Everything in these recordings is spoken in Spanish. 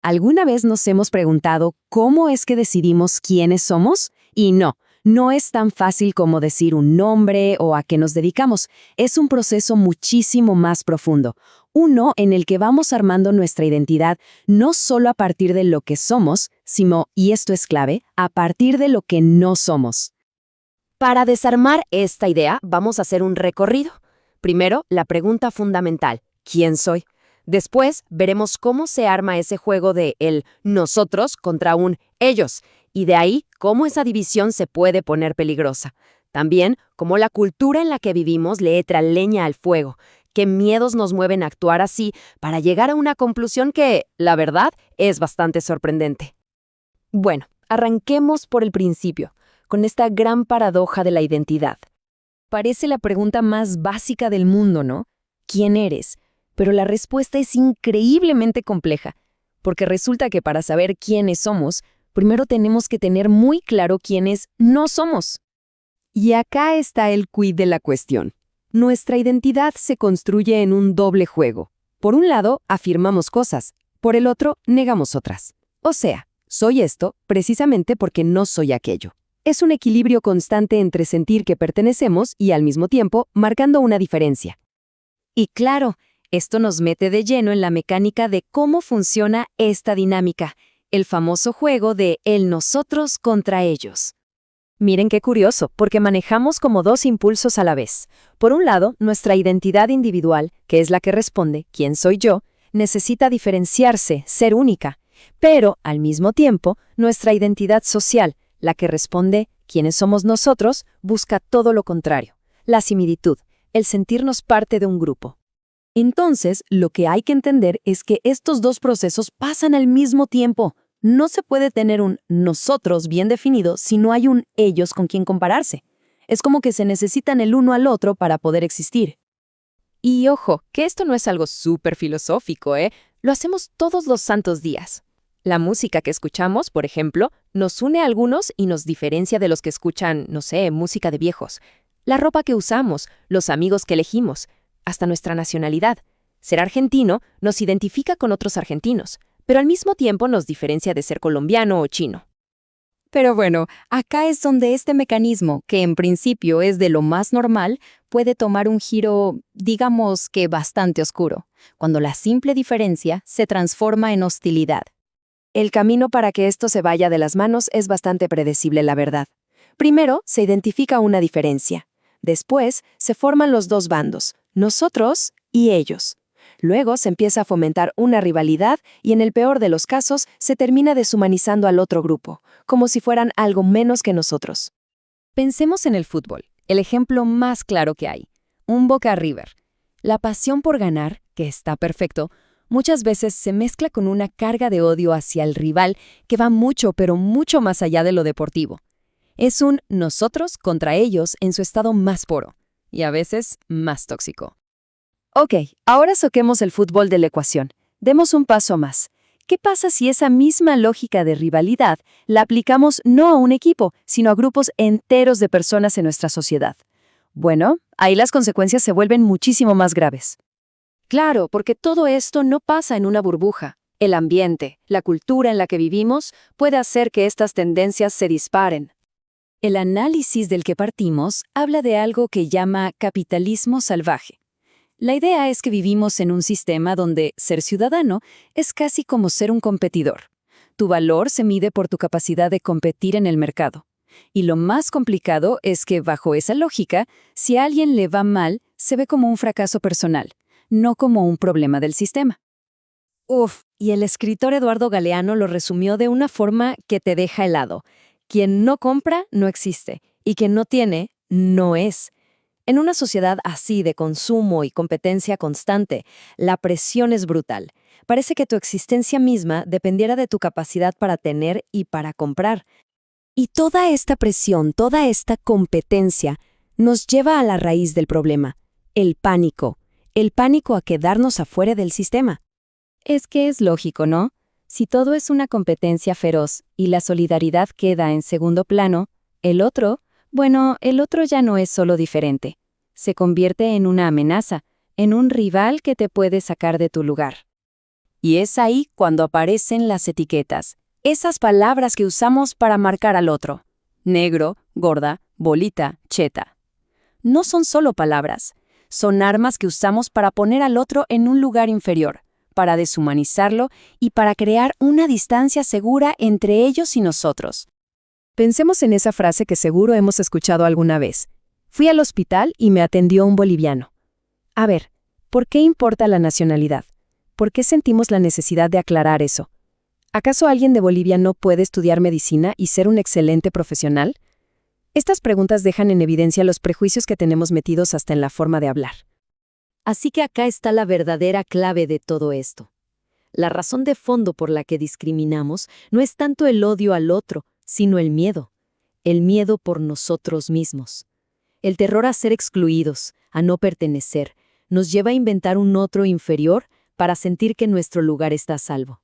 ¿Alguna vez nos hemos preguntado cómo es que decidimos quiénes somos? Y no es tan fácil como decir un nombre o a qué nos dedicamos. Es un proceso muchísimo más profundo. Uno en el que vamos armando nuestra identidad no solo a partir de lo que somos, sino, y esto es clave, a partir de lo que no somos. Para desarmar esta idea, vamos a hacer un recorrido. Primero, la pregunta fundamental, ¿quién soy? Después, veremos cómo se arma ese juego de el nosotros contra un ellos, y de ahí cómo esa división se puede poner peligrosa. También, cómo la cultura en la que vivimos le echa leña al fuego, qué miedos nos mueven a actuar así para llegar a una conclusión que, la verdad, es bastante sorprendente. Bueno, arranquemos por el principio, con esta gran paradoja de la identidad. Parece la pregunta más básica del mundo, ¿no? ¿Quién eres? Pero la respuesta es increíblemente compleja, porque resulta que para saber quiénes somos, primero tenemos que tener muy claro quiénes no somos. Y acá está el quid de la cuestión. Nuestra identidad se construye en un doble juego. Por un lado, afirmamos cosas, por el otro, negamos otras. O sea, soy esto precisamente porque no soy aquello. Es un equilibrio constante entre sentir que pertenecemos y al mismo tiempo marcando una diferencia. Y claro, esto nos mete de lleno en la mecánica de cómo funciona esta dinámica, el famoso juego de el nosotros contra ellos. Miren qué curioso, porque manejamos como dos impulsos a la vez. Por un lado, nuestra identidad individual, que es la que responde ¿quién soy yo?, necesita diferenciarse, ser única. Pero, al mismo tiempo, nuestra identidad social, la que responde ¿quiénes somos nosotros?, busca todo lo contrario, la similitud, el sentirnos parte de un grupo. Entonces, lo que hay que entender es que estos dos procesos pasan al mismo tiempo. No se puede tener un nosotros bien definido si no hay un ellos con quien compararse. Es como que se necesitan el uno al otro para poder existir. Y ojo, que esto no es algo súper filosófico, ¿eh? Lo hacemos todos los santos días. La música que escuchamos, por ejemplo, nos une a algunos y nos diferencia de los que escuchan, no sé, música de viejos. La ropa que usamos, los amigos que elegimos, hasta nuestra nacionalidad. Ser argentino nos identifica con otros argentinos, pero al mismo tiempo nos diferencia de ser colombiano o chino. Pero bueno, acá es donde este mecanismo, que en principio es de lo más normal, puede tomar un giro, digamos que bastante oscuro, cuando la simple diferencia se transforma en hostilidad. El camino para que esto se vaya de las manos es bastante predecible, la verdad. Primero, se identifica una diferencia. Después, se forman los dos bandos, nosotros y ellos. Luego se empieza a fomentar una rivalidad y en el peor de los casos se termina deshumanizando al otro grupo, como si fueran algo menos que nosotros. Pensemos en el fútbol, el ejemplo más claro que hay. Un Boca River. La pasión por ganar, que está perfecto, muchas veces se mezcla con una carga de odio hacia el rival que va mucho, pero mucho más allá de lo deportivo. Es un nosotros contra ellos en su estado más puro, y a veces más tóxico. Ok, ahora soquemos el fútbol de la ecuación. Demos un paso más. ¿Qué pasa si esa misma lógica de rivalidad la aplicamos no a un equipo, sino a grupos enteros de personas en nuestra sociedad? Bueno, ahí las consecuencias se vuelven muchísimo más graves. Claro, porque todo esto no pasa en una burbuja. El ambiente, la cultura en la que vivimos, puede hacer que estas tendencias se disparen. El análisis del que partimos habla de algo que llama capitalismo salvaje. La idea es que vivimos en un sistema donde ser ciudadano es casi como ser un competidor. Tu valor se mide por tu capacidad de competir en el mercado. Y lo más complicado es que, bajo esa lógica, si a alguien le va mal, se ve como un fracaso personal, no como un problema del sistema. Y el escritor Eduardo Galeano lo resumió de una forma que te deja helado. Quien no compra, no existe, y quien no tiene, no es. En una sociedad así de consumo y competencia constante, la presión es brutal. Parece que tu existencia misma dependiera de tu capacidad para tener y para comprar. Y toda esta presión, toda esta competencia, nos lleva a la raíz del problema, el pánico a quedarnos afuera del sistema. Es que es lógico, ¿no? Si todo es una competencia feroz y la solidaridad queda en segundo plano, el otro ya no es solo diferente. Se convierte en una amenaza, en un rival que te puede sacar de tu lugar. Y es ahí cuando aparecen las etiquetas, esas palabras que usamos para marcar al otro. Negro, gorda, bolita, cheta. No son solo palabras, son armas que usamos para poner al otro en un lugar inferior, para deshumanizarlo y para crear una distancia segura entre ellos y nosotros. Pensemos en esa frase que seguro hemos escuchado alguna vez. Fui al hospital y me atendió un boliviano. A ver, ¿por qué importa la nacionalidad? ¿Por qué sentimos la necesidad de aclarar eso? ¿Acaso alguien de Bolivia no puede estudiar medicina y ser un excelente profesional? Estas preguntas dejan en evidencia los prejuicios que tenemos metidos hasta en la forma de hablar. Así que acá está la verdadera clave de todo esto. La razón de fondo por la que discriminamos no es tanto el odio al otro, sino el miedo. El miedo por nosotros mismos. El terror a ser excluidos, a no pertenecer, nos lleva a inventar un otro inferior para sentir que nuestro lugar está a salvo.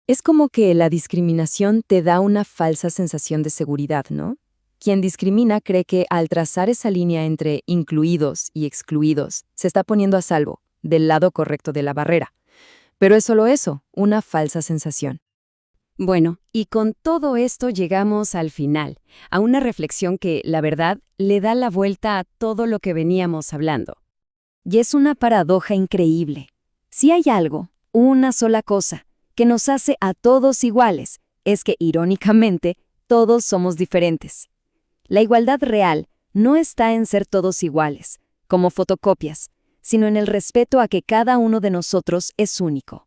Es como que la discriminación te da una falsa sensación de seguridad, ¿no? Quien discrimina cree que al trazar esa línea entre incluidos y excluidos, se está poniendo a salvo, del lado correcto de la barrera. Pero es solo eso, una falsa sensación. Bueno, y con todo esto llegamos al final, a una reflexión que, la verdad, le da la vuelta a todo lo que veníamos hablando. Y es una paradoja increíble. Si hay algo, una sola cosa, que nos hace a todos iguales, es que, irónicamente, todos somos diferentes. La igualdad real no está en ser todos iguales, como fotocopias, sino en el respeto a que cada uno de nosotros es único.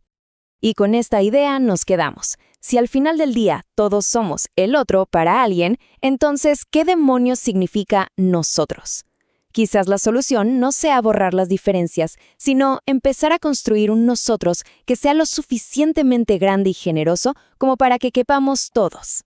Y con esta idea nos quedamos. Si al final del día todos somos el otro para alguien, entonces, ¿qué demonios significa nosotros? Quizás la solución no sea borrar las diferencias, sino empezar a construir un nosotros que sea lo suficientemente grande y generoso como para que quepamos todos.